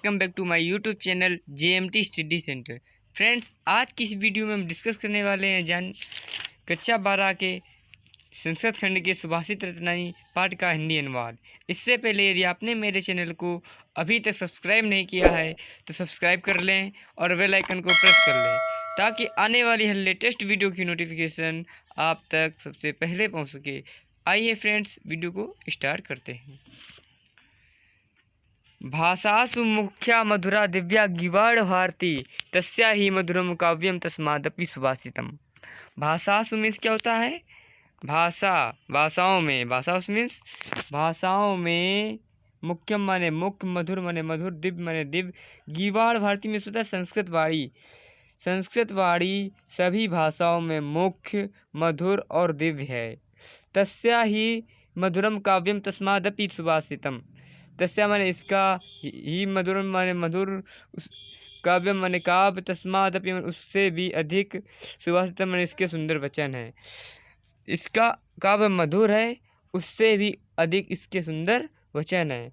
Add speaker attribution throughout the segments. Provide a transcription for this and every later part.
Speaker 1: Welcome back to my YouTube channel JMT study centre. Friends, आज की इस video में हम डिस्कस करने वाले हैं कक्षा 12 के संस्कृत खंड के सुभाषित रत्नानी पाठ का हिंदी अनुवाद। इससे पहले यदि आपने मेरे चैनल को अभी तक सब्सक्राइब नहीं किया है तो सब्सक्राइब कर लें और बेल आइकन को प्रेस कर लें ताकि आने वाली हर लेटेस्ट वीडियो की नोटिफिकेशन आप तक सबसे पहले पहुँच सके। आइए फ्रेंड्स, वीडियो को स्टार्ट करते हैं। भाषासु मुख्या मधुरा दिव्या गिवाड़ भारती तस्या ही मधुरम काव्यम तस्मादपि सुभाषितम। भाषासु मीन्स क्या होता है? भाषाओं में भाषाओं में मुख्यम माने मुख्य, मधुर माने मधुर, दिव्य माने दिव्य, गिवाड़ भारती में होता है संस्कृत वाणी सभी भाषाओं में मुख्य, मधुर और दिव्य है। तस्या ही मधुरम काव्यम तस्मादपि सुभाषितम। तस्या माने इसका, ही मधुरम माने मधुर, काव्यम माने काव्य, तस्मादपि उससे भी अधिक, सुभाषितम माने इसके सुंदर वचन है। इसका काव्य मधुर है, उससे भी अधिक इसके सुंदर वचन है।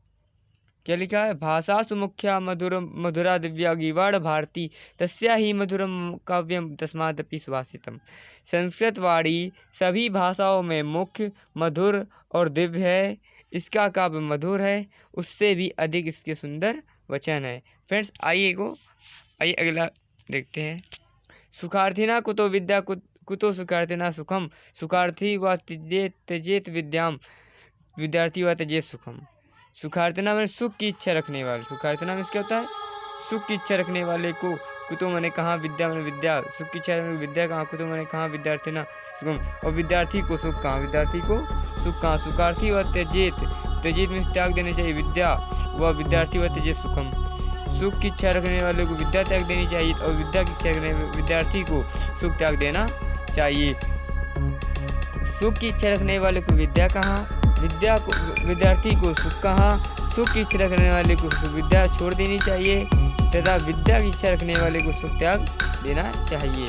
Speaker 1: क्या लिखा है? भाषासु मुख्या मधुरा दिव्या गिवाड़ भारती तस्या ही मधुरम काव्यम तस्मादपि सुभाषितम। संस्कृत वाणी सभी भाषाओं में मुख्य, मधुर और दिव्य है। इसका काव्य मधुर है, उससे भी अधिक इसके सुंदर वचन है। फ्रेंड्स, आइए अगला देखते हैं। सुखार्थिना कुतो विद्या कुतो सुखार्थिना सुखम, सुखार्थी व त्यजेत विद्याम, विद्यार्थी व त्यजेत सुखम। सुखार्थिना में सुख की इच्छा रखने वाले, सुखार्थिना में क्या होता है? सुख की इच्छा रखने वाले को, कुतो मैंने कहा विद्या मैंने विद्या, सुख की इच्छा विद्या कहाँ, कुतो मैंने कहा विद्यार्थिना सुखम, और विद्यार्थी को सुख कहाँ, विद्यार्थी को सुख कहाँ। सुखार्थी व त्यजेत में त्याग देने चाहिए विद्या, व विद्यार्थी व त्यजेत सुखम। सुख की इच्छा रखने वाले को विद्या त्याग देनी चाहिए और विद्या की इच्छा रखने विद्यार्थी को सुख त्याग देना चाहिए। सुख की इच्छा रखने वाले को विद्या कहाँ, विद्यार्थी को सुख कहाँ। सुख की इच्छा रखने वाले को विद्या छोड़ देनी चाहिए तथा विद्या की इच्छा रखने वाले को सुख त्याग देना चाहिए।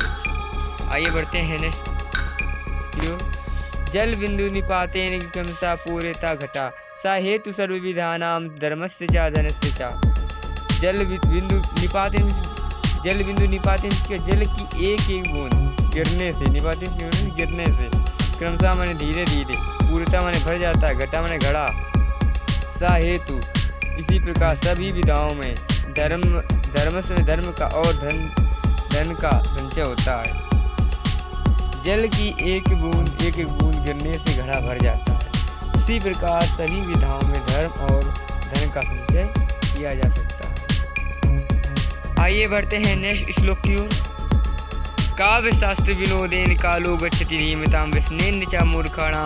Speaker 1: आइए बढ़ते हैं नेक्स्ट। जल बिंदु निपातेन क्रमशः पूरेता घटा सा हेतु सर्वविधानां धर्मस्य च धनस्य च। जल बिंदु निपातेन, जल बिंदु निपातेन जल की एक एक बूंद गिरने से, निपातेन गिरने से, क्रमशः माने धीरे धीरे, पूर्णता माने भर जाता है, घटा माने घड़ा, सा हेतु इसी प्रकार सभी विधाओं में धर्म से धर्म का और धन का संचय होता है। जल की एक एक बूंद गिरने से घड़ा भर जाता है, उसी प्रकार सभी विधाओं में धर्म और धन का संचय किया जा सकता है। आइए बढ़ते हैं नेक्स्ट श्लोक की ओर। काव्य शास्त्र विनोदेन कालो गच्छति धीमताम व्यसनेन च मूर्खाणां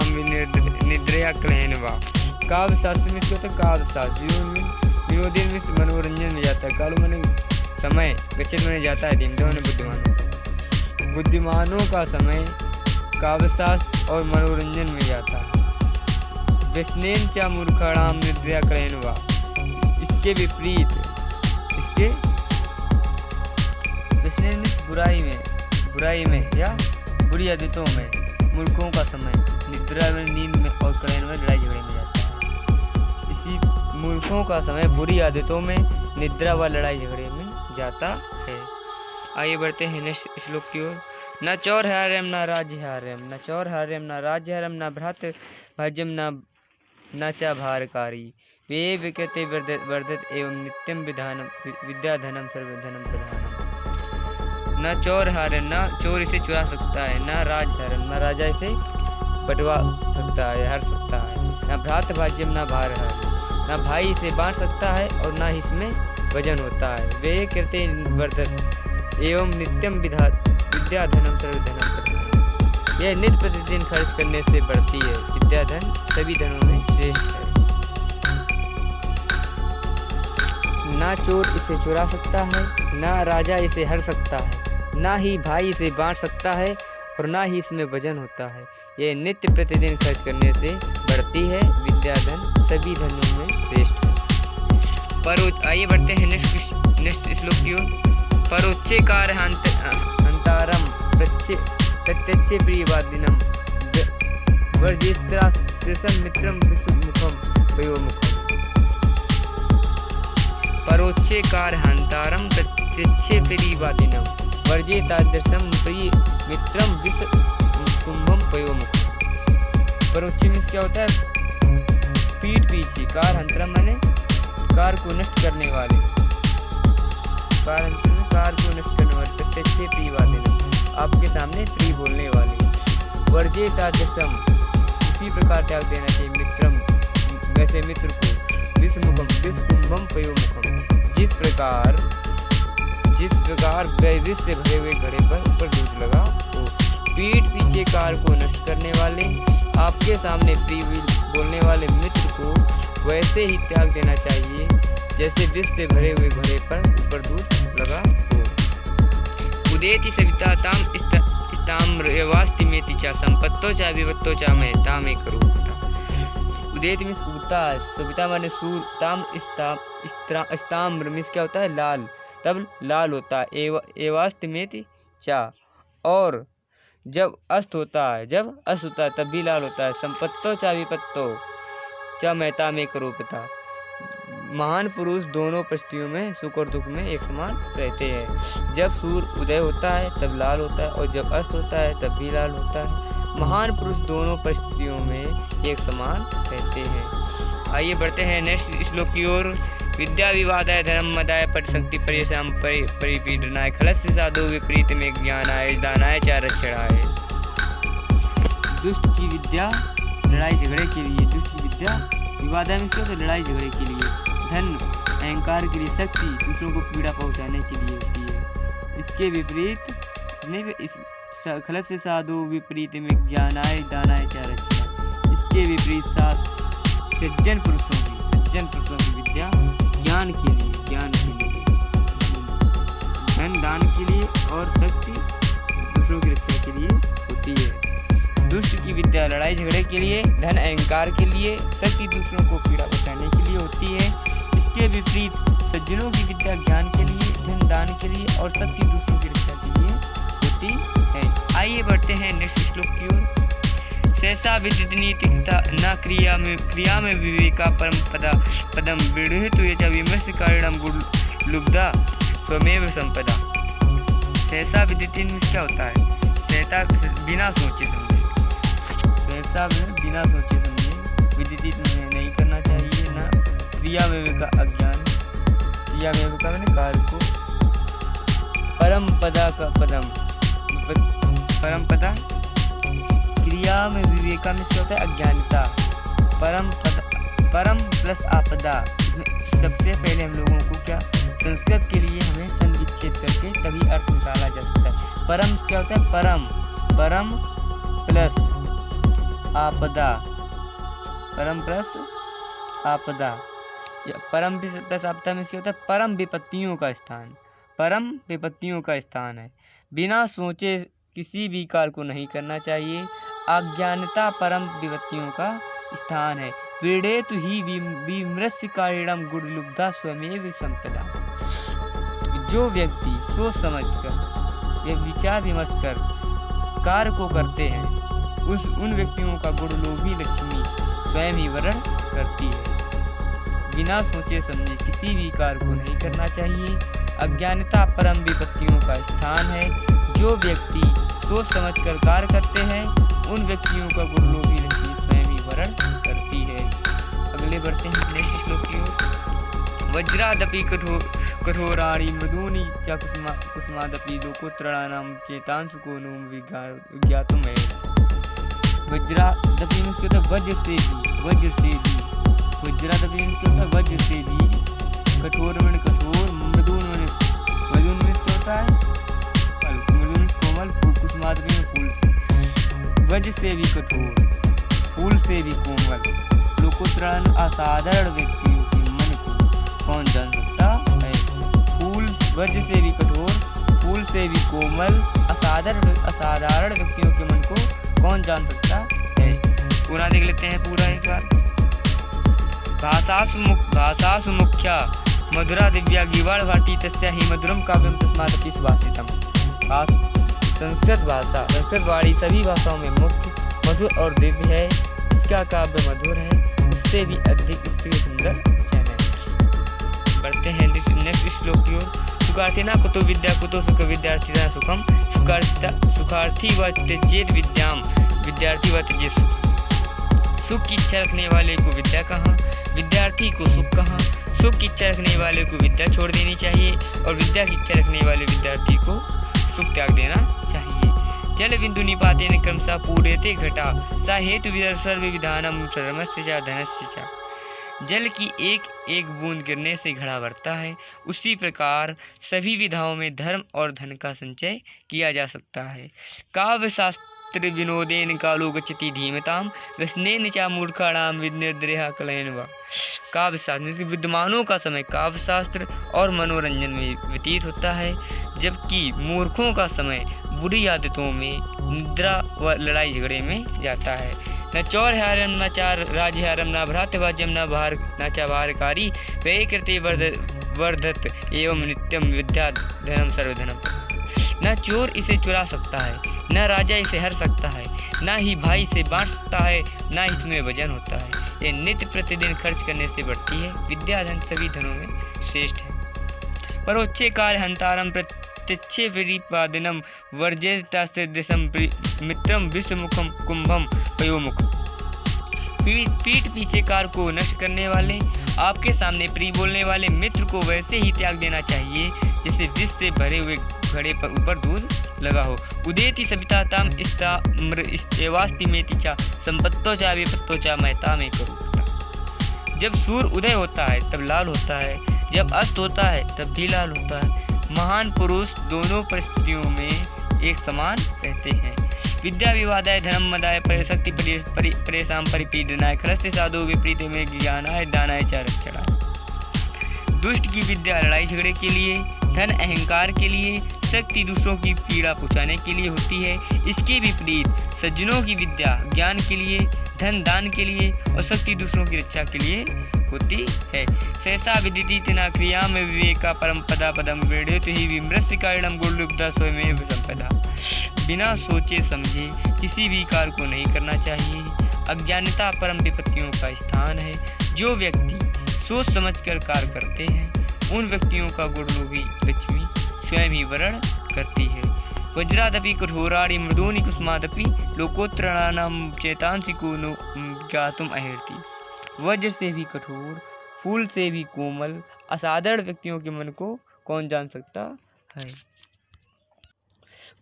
Speaker 1: निद्रया क्लेन वा। काव्य शास्त्र में क्या होता है? काव्य शास्त्र विनोदेन में मनोरंजन में जाता है, कालो माने समय, गच्छति माने जाता है, धीमता माने बुद्धिमानों का समय काव्य शास्त्र और मनोरंजन में जाता है। व्यसनेन च मूर्खाणां निद्रया क्लेन वा, इसके विपरीत, इसके व्यसनेन बुराई में या बुरी आदतों में, मूर्खों का समय निद्रा में, नींद में और क्लेन में, लड़ाई झगड़े में जाता है। इसी मूर्खों का समय बुरी आदतों में, निद्रा व लड़ाई झगड़े में जाता है। आइए बढ़ते हैं नेक्स्ट श्लोक की ओर। न चौर्हार्यम न राज्यहार्यम, न चौर्हार्यम न राज्यहार्यम, न भ्रातृ भाज्यम न च भारकारी, वे विकृते वर्धत एवं नित्यम विद्याधनम सर्वधनम प्रधानम। न चौर्हार्यम, न चोर इसे चुरा सकता है, न राजहार्यम, न राजा इसे बटवा सकता है, हर सकता है, न भ्रातृ भाज्यम न भारहार्यम, न भाई इसे बांट सकता है और न इसमें वजन होता है। वे कृते वर्धत एवं नित्यम विद्याधनम सर्वधनम प्रधानम। यह नित्य प्रतिदिन खर्च करने से बढ़ती है, विद्याधन सभी धनों में श्रेष्ठ है। ना चोर इसे चुरा सकता है, ना राजा इसे हर सकता है, ना ही भाई इसे बांट सकता है और ना ही इसमें वजन होता है। यह नित्य प्रतिदिन खर्च करने से बढ़ती है, विद्याधन सभी धनों में श्रेष्ठ है। आइए बढ़ते हैं नेक्स्ट श्लोक की ओर। परोच्चे कार्य हंतारम प्रत्यक्षे प्रियवादिनम वर्जित्रा मित्रम विसुमुखम वयोमुखम। परोक्षे कारहांतारम प्रत्यक्षे प्रियवादिनम वर्जे तादृशम प्रिय मित्रम विष कुंभम पयोमुख। परोक्षे में क्या होता है? पीठ पीछे, कारहंतरम माने कार को नष्ट करने वाले, कार को नष्ट करने वाले, प्रत्यक्षे प्रियवादिनम आपके सामने प्रिय बोलने वाले, वर्जे तादृशम इसी प्रकार त्याग देना चाहिए, मित्रम वैसे मित्र को, विषकुंभम पयोमुखम जिस प्रकार विष से भरे हुए घड़े पर ऊपर दूध लगा हो। पीठ पीछे कार को नष्ट करने वाले, आपके सामने प्रिय बोलने वाले मित्र को वैसे ही त्याग देना चाहिए जैसे विष से भरे हुए घड़े पर ऊपर दूध लगा हो। उदेति सविता ताम वास्तिमेति चा संपत्तो चा विपत्तो चा मैं तामे करो। उदेति मीन्स उगता, सविता माने सूर, ताम इस्ताम्र मीन्स क्या होता है? लाल, तब लाल होता है। एवास्तिमेति चा और जब अस्त होता है तब भी लाल होता है। संपत्तो चा विपत्तो चा मैं तामे करो पिता। महान पुरुष दोनों परिस्थितियों में सुख और दुख में एक समान रहते हैं। जब सूर्य उदय होता है तब लाल होता है और जब अस्त होता है तब भी लाल होता है। महान पुरुष दोनों परिस्थितियों में एक समान रहते हैं। आइए बढ़ते हैं नेक्स्ट श्लोक की ओर। विद्या विवादाय धर्म मदाय पटशक्ति परिश्रम परिपीडनाय खलस्य साधु विपरीत में ज्ञानाय दानाय च रक्षणाय। दुष्ट की विद्या लड़ाई झगड़े के लिए, दुष्ट की विद्या विवादाय में तो लड़ाई झगड़े के लिए, धन अहंकार के लिए, शक्ति दूसरों को पीड़ा पहुंचाने के लिए होती है। इसके विपरीत नहीं, खलस्य साधु विपरीत में ज्ञानाय दानाय च रक्षणाय। इसके विपरीत सज्जन पुरुषों की विद्या ज्ञान के लिए, धन दान के लिए और शक्ति दूसरों की रक्षा के लिए होती है। दुष्ट की विद्या लड़ाई झगड़े के लिए, धन अहंकार के लिए, शक्ति दूसरों को पीड़ा पहुंचाने के लिए होती है। इसके विपरीत सज्जनों की विद्या ज्ञान के लिए, धन दान के लिए और शक्ति दूसरों की रक्षा के लिए होती है। आइए बढ़ते हैं नेक्स्ट श्लोक की ओर। सहसा विदित नीति न क्रिया में विवेका परम पदम विडुहित विमर्श कारणम गुण लुब्धा स्वमेव संपदा। सहसा विदित में क्या होता है? सहसा बिना सोचे समझे, सहसा बिना सोचे समझे, विदित नहीं करना चाहिए। ना क्रिया में विवेका अज्ञान, क्रिया में विवेका मैंने कार्य को, परम पदा का पदम, परम पदा क्रिया में विवेका में क्या होता है? अज्ञानता। परम प्लस आपदा, सबसे पहले हम लोगों को क्या संस्कृत के लिए हमें संविच्छेद करके तभी अर्थ निकाला जा सकता है। परम क्या होता है? परम प्लस आपदा, परम प्लस आपदा। परम प्लस आपदा में क्या होता है? परम विपत्तियों का स्थान, परम विपत्तियों का स्थान है। बिना सोचे किसी भी कार्य को नहीं करना चाहिए। अज्ञानता परम विपत्तियों का स्थान है। पीड़ेतु ही विमृश्य कारिणम गुणलुब्धा स्वमेव संपदा। जो व्यक्ति सोच समझकर या विचार विमर्श कर कार्य को करते हैं, उन व्यक्तियों का गुणलोभी लक्ष्मी स्वयं ही वरण करती है। बिना सोचे समझे किसी भी कार्य को नहीं करना चाहिए। अज्ञानता परम विपत्तियों का स्थान है। जो व्यक्ति सोच समझकर कार्य करते हैं, उन व्यक्तियों का गुणलोभी लक्ष्मी स्वयं ही वरण करती है। अगले बढ़ते हैं नेक्स्ट श्लोक की ओर। वज्रादपि कठोराणि मृदूनि च कुसुमादपि लोकोत्तराणाम चेतांसु को नो विज्ञातुम है। वज्रादपि मीन्स क्या होता है? वज्र से भी, वज्रादपि मीन्स क्या होता है? वज्र से भी, कठोर में कठोर, मृदून मीन्स क्या होता है? मृदून कोमल, कुसुमादपि में फूल से, वज्र से भी कठोर, फूल से भी कोमल, लोकोत्तराण असाधारण व्यक्तियों के मन को कौन जान सकता है? फूल वज्र से भी कठोर, फूल से भी कोमल, असाधारण व्यक्तियों के मन को कौन जान सकता है? पूरा देख लेते हैं पूरा एक बार। भाषासु मुख्या मधुरा दिव्या गिवाड़ भाटी तस्या ही मधुरम काव्यम तस्मादपि सुभाषितम। संस्कृत भाषा, संस्कृत वाणी सभी भाषाओं में मुख्य, मधुर और दिव्य है। इसका काव्य मधुर है, उससे भी अधिक प्रिय सुंदर वचन है। बढ़ते हैं नेक्स्ट श्लोक की ओर। सुखार्थी न कुतो विद्या कुतो सुख विद्यार्थी न सुखम सुखार्थी व त्यजेत विद्याम विद्यार्थी व त्यजेत सुख की इच्छा रखने वाले को विद्या कहाँ, विद्यार्थी को सुख कहाँ। सुख की इच्छा रखने वाले को विद्या छोड़ देनी चाहिए और विद्या की इच्छा रखने वाले विद्यार्थी को सुख त्याग देना चाहिए। जल बिंदु निपातेन क्रमशः पूर्यते घटा सा हेतु सर्व विधानम धर्मस्य च धनस्य च। जल की एक एक बूंद गिरने से घड़ा भरता है, उसी प्रकार सभी विधाओं में धर्म और धन का संचय किया जा सकता है। काव्य शास्त्र विनोदेन कालो गच्छति धीमताम व्यसनेन च मूर्खाणाम विनिर्दरेह कलयन वा। काव्य शास्त्र विद्वानों का समय काव्य शास्त्र और मनोरंजन में व्यतीत होता है, जबकि मूर्खों का समय बुरी आदतों में, निद्रा व लड़ाई झगड़े में जाता है। न चौर हारम न चार राजहारम न भ्रातभाज्यम न भार न च भारकारी वे कृते वर्धत एवं नित्यम विद्या धनम सर्वधनम। न चोर इसे चुरा सकता है, न राजा इसे हर सकता है, न ही भाई से बांट सकता है, न ही तुम्हें वजन होता है। ये नित्य प्रतिदिन खर्च करने से बढ़ती है। विद्या धन सभी धनों में श्रेष्ठ है। परोक्षे कार्य हंतारम प्रत्यक्षे विरिपादनम वर्जितास्ते दिशम मित्रम विश्वमुखम कुंभम पयोमुखम। पीठ पीछे कार को नष्ट करने वाले, आपके सामने प्रिय बोलने वाले मित्र को वैसे ही त्याग देना चाहिए जैसे विष से भरे हुए घड़े पर ऊपर दूध लगा हो। उदेति सविता ताम एवास्ति मेति चा संपत्तो चा विपत्तो चा महता में करो। जब सूर्य उदय होता है तब लाल होता है, जब अस्त होता है तब भी लाल होता है। महान पुरुष दोनों परिस्थितियों में एक समान रहते हैं। विद्या विवादाय धर्म मदाय परिशक्ति परेशान परिपीडनाय खरस्ते साधु विपरीत में ज्ञानाय दानाय च रक्षणाय। दुष्ट की विद्या लड़ाई झगड़े के लिए, धन अहंकार के लिए, शक्ति दूसरों की पीड़ा पहुँचाने के लिए होती है। इसके विपरीत सज्जनों की विद्या ज्ञान के लिए, धन दान के लिए और शक्ति दूसरों की रक्षा के लिए होती है। सहसा विदिति तना क्रिया में विवेका परम पदा पदम वेड़ेत ही विमृश्य कारणम गुरुलुब्धा स्वयमेव संपदा। बिना सोचे समझे किसी भी कार्य को नहीं करना चाहिए। अज्ञानता परम विपत्तियों का स्थान है। जो व्यक्ति सोच समझकर कार्य करते हैं उन व्यक्तियों का गुणरूपी लक्ष्मी स्वयं ही वरण करती है। वज्रादपि कठोराणि मृदूनि कुसुमादपि लोकोत्तराणाम चेतांसि को नो ज्ञातुम अहर्ति। वज्र से भी कठोर, फूल से भी कोमल, असाधारण व्यक्तियों के मन को कौन जान सकता है।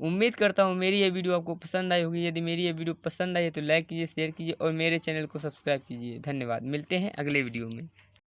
Speaker 1: उम्मीद करता हूँ मेरी ये वीडियो आपको पसंद आई होगी। यदि मेरी ये वीडियो पसंद आई है तो लाइक कीजिए, शेयर कीजिए और मेरे चैनल को सब्सक्राइब कीजिए। धन्यवाद। मिलते हैं अगले वीडियो में।